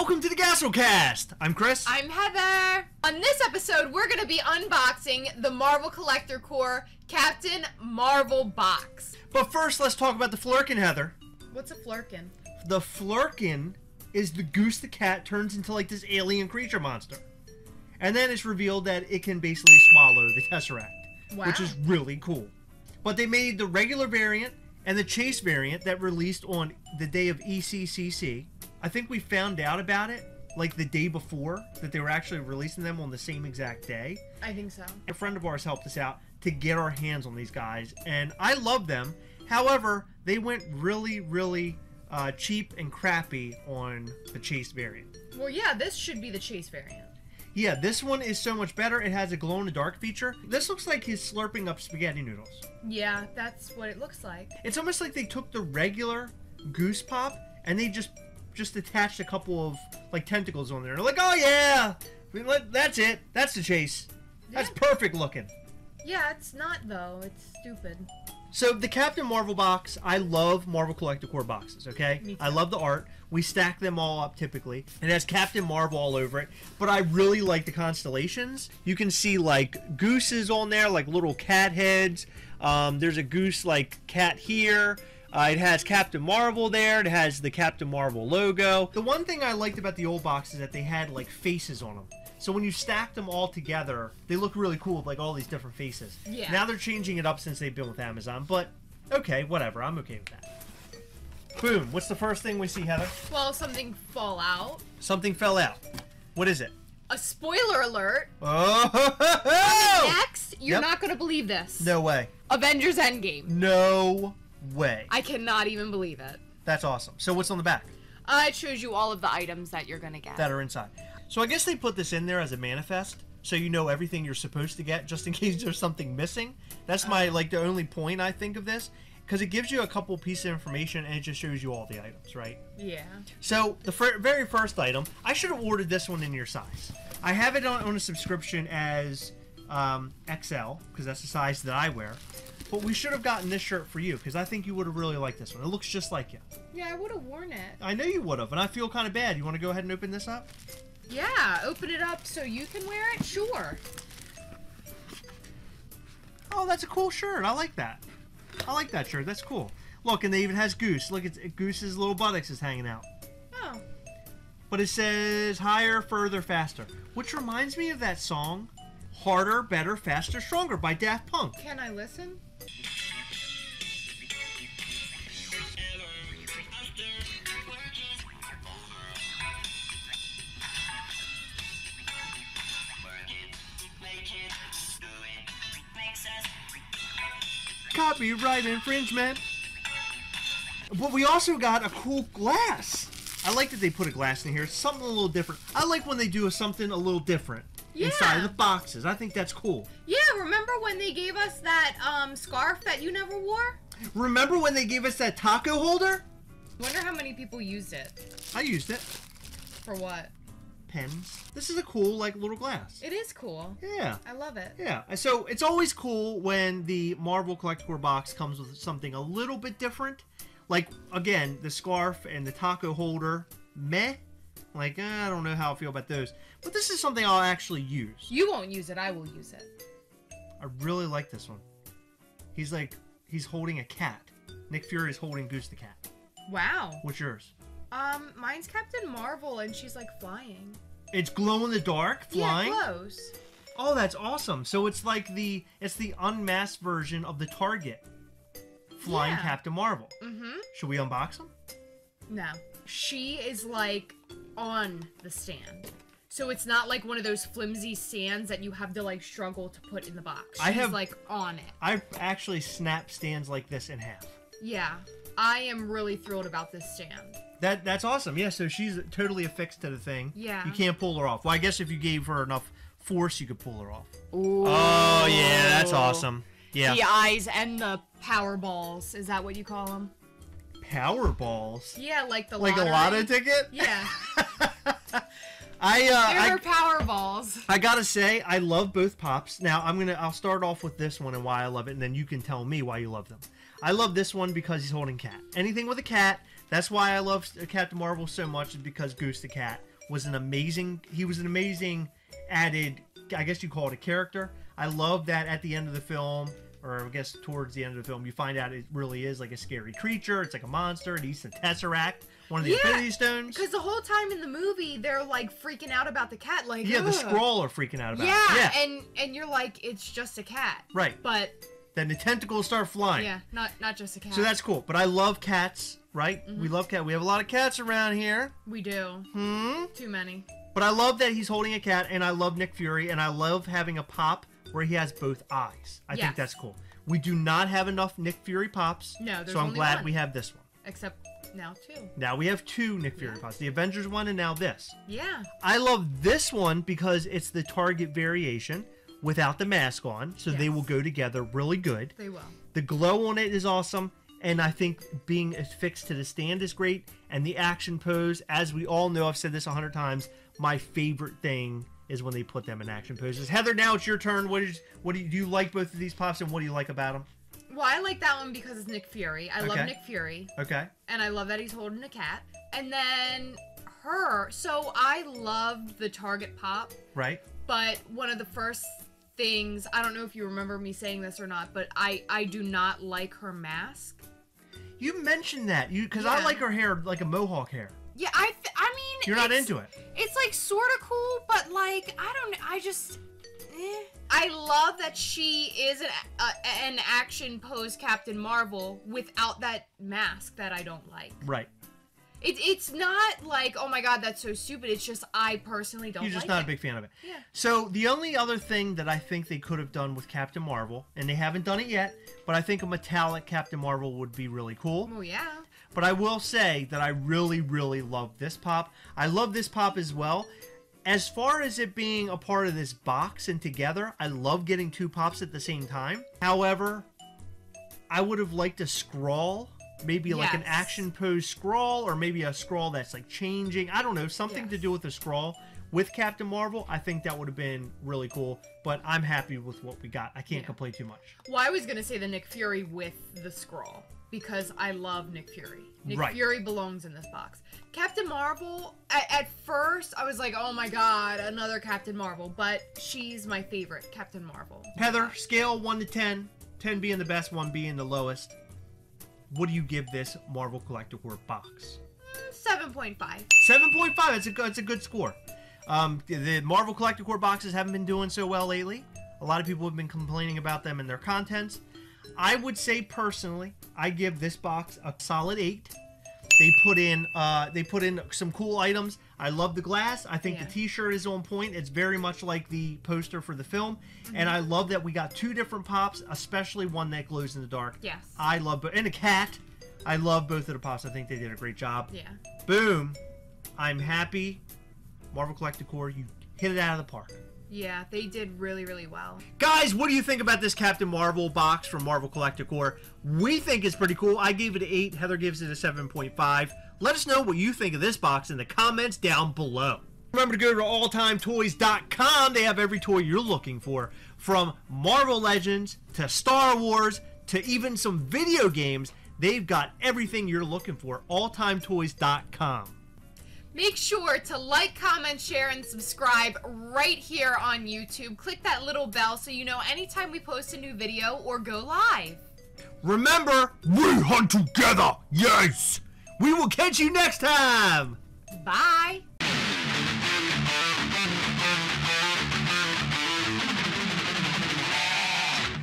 Welcome to the Gastlecast! I'm Chris. I'm Heather. On this episode, we're going to be unboxing the Marvel Collector Corps Captain Marvel box. But first, let's talk about the Flurkin, Heather. What's a Flurkin? The Flurkin is the goose the cat turns into like this alien creature monster. And then it's revealed that it can basically swallow the Tesseract, Wow. which is really cool. But they made the regular variant and the Chase variant that released on the day of ECCC. I think we found out about it like the day before, that they were actually releasing them on the same exact day. I think so. A friend of ours helped us out to get our hands on these guys, and I love them. However, they went really cheap and crappy on the Chase variant. Well, yeah, this should be the Chase variant. Yeah, this one is so much better. It has a glow-in-the-dark feature. This looks like he's slurping up spaghetti noodles. Yeah, that's what it looks like. It's almost like they took the regular Goose Pop and they just attached a couple of like tentacles on there. They're like, oh yeah, that's it. That's the Chase. That's perfect looking. Yeah, it's not though. It's stupid. So the Captain Marvel box, I love Marvel Collector Corps boxes, okay? Me too. I love the art. We stack them all up typically. It has Captain Marvel all over it. But I really like the constellations. You can see like gooses on there, like little cat heads. There's a goose like cat here. It has Captain Marvel there. It has the Captain Marvel logo. The one thing I liked about the old box is that they had like faces on them. So when you stacked them all together, they look really cool with like all these different faces. Yeah. Now they're changing it up since they've been with Amazon, but okay, whatever. I'm okay with that. Boom. What's the first thing we see, Heather? Well, something fall out. Something fell out. What is it? A spoiler alert. Oh! Next, you're not going to believe this. No way. Avengers Endgame. No way. I cannot even believe it. That's awesome. So what's on the back? It shows you all of the items that you're going to get. That are inside. So I guess they put this in there as a manifest, so you know everything you're supposed to get, just in case there's something missing. That's my, like, the only point I think of this, because it gives you a couple pieces of information, and it just shows you all the items, right? Yeah. So the very first item, I should have ordered this one in your size. I have it on a subscription as XL, because that's the size that I wear. But we should have gotten this shirt for you, because I think you would have really liked this one. It looks just like you. Yeah, I would have worn it. I know you would have, and I feel kind of bad. You want to go ahead and open this up? Yeah, open it up so you can wear it? Sure. Oh, that's a cool shirt. I like that. I like that shirt. That's cool. Look, and they even has Goose. Look, it's Goose's little buttocks is hanging out. Oh. But it says higher, further, faster. Which reminds me of that song, Harder, Better, Faster, Stronger by Daft Punk. Can I listen? Copyright infringement. But we also got a cool glass. I like that they put a glass in here. Something a little different. I like when they do something a little different inside of the boxes. I think that's cool. Yeah, remember when they gave us that scarf that you never wore? Remember when they gave us that taco holder? Wonder how many people used it. I used it. For what? Pens. This is a cool, like, little glass. It is cool. Yeah. I love it. Yeah. So it's always cool when the Marvel Collector Corps box comes with something a little bit different. Like, again, the scarf and the taco holder. Meh. Like, I don't know how I feel about those. But this is something I'll actually use. You won't use it. I will use it. I really like this one. He's holding a cat. Nick Fury is holding Goose the cat. Wow. What's yours? Mine's Captain Marvel, and she's, like, flying. It's glow in the dark, flying? Yeah, close. Oh, that's awesome. So it's like the unmasked version of the Target flying Captain Marvel. Mm-hmm. Should we unbox them? No. She is, like, on the stand. So it's not like one of those flimsy stands that you have to, like, struggle to put in the box. She's, like, on it. I've actually snapped stands like this in half. Yeah. I am really thrilled about this stand. That's awesome. Yeah, so she's totally affixed to the thing. Yeah. You can't pull her off. Well, I guess if you gave her enough force, you could pull her off. Ooh. Oh, yeah, that's awesome. Yeah. The eyes and the power balls. Is that what you call them? Power balls? Yeah, like the like lottery. a lotto ticket? Yeah. They're power balls. I gotta say, I love both pops. Now, I'll start off with this one and why I love it, and then you can tell me why you love them. I love this one because he's holding cat. Anything with a cat, that's why I love Captain Marvel so much, is because Goose the cat was an amazing added, I guess you call it a character. I love that at the end of the film, or I guess towards the end of the film, you find out it really is like a scary creature. It's like a monster. It eats the Tesseract, one of the Infinity Stones. Because the whole time in the movie, they're like freaking out about the cat. Like, yeah, the Skrull are freaking out about it. Yeah, and you're like, it's just a cat. Right. But then the tentacles start flying. Yeah, not just a cat. So that's cool. But I love cats, right? We love cats. We have a lot of cats around here. We do. Too many. But I love that he's holding a cat, and I love Nick Fury, and I love having a pop where he has both eyes. I think that's cool. We do not have enough Nick Fury pops. No, there's so I'm only glad one. we have this one. Except now 2. Now we have 2 Nick Fury pops. The Avengers one and now this. Yeah. I love this one because it's the Target variation without the mask on, so they will go together really good. They will. The glow on it is awesome, and I think being affixed to the stand is great, and the action pose, as we all know, I've said this 100 times, my favorite thing is when they put them in action poses. Heather, now it's your turn. Do you like both of these pops, and what do you like about them? Well, I like that one because it's Nick Fury. I love Nick Fury. Okay. And I love that he's holding a cat. And then her. So I love the Target pop. Right. But one of the first things, I don't know if you remember me saying this or not, but I do not like her mask. You mentioned that. Because I like her hair like a mohawk hair. Yeah, I mean... You're not into it. It's like sort of cool, but like, I just... I love that she is an action pose Captain Marvel without that mask that I don't like. Right. It's not like, oh my god, that's so stupid. It's just I personally don't like it. You're just not a big fan of it. Yeah. So the only other thing that I think they could have done with Captain Marvel, and they haven't done it yet, but I think a metallic Captain Marvel would be really cool. Oh, yeah. But I will say that I really, really love this pop. I love this pop as well. As far as it being a part of this box and together, I love getting 2 pops at the same time. However, I would have liked a Skrull. Maybe like an action pose Skrull, or maybe a Skrull that's like changing. I don't know, something to do with the Skrull. With Captain Marvel, I think that would have been really cool. But I'm happy with what we got. I can't complain too much. Well, I was going to say the Nick Fury with the Skrull, because I love Nick Fury. Nick Fury belongs in this box. Captain Marvel, at first, I was like, oh my god, another Captain Marvel. But she's my favorite Captain Marvel. Heather, scale 1 to 10. 10 being the best, 1 being the lowest. What do you give this Marvel Collector box? 7.5. 7.5. It's a good score. The Marvel Collector Core boxes haven't been doing so well lately. A lot of people have been complaining about them and their contents. I would say personally, I give this box a solid 8. They put in some cool items. I love the glass. I think the t-shirt is on point. It's very much like the poster for the film. And I love that we got 2 different pops, especially one that glows in the dark. Yes. I love both. And a cat. I love both of the pops. I think they did a great job. Yeah. Boom. I'm happy. Marvel Collector Core, you hit it out of the park. Yeah, they did really, really well. Guys, what do you think about this Captain Marvel box from Marvel Collector Core? We think it's pretty cool. I gave it an 8. Heather gives it a 7.5. Let us know what you think of this box in the comments down below. Remember to go to alltimetoys.com. They have every toy you're looking for. From Marvel Legends to Star Wars to even some video games. They've got everything you're looking for. alltimetoys.com. Make sure to like, comment, share, and subscribe right here on YouTube. Click that little bell so you know anytime we post a new video or go live. Remember, we hunt together, yes! We will catch you next time! Bye!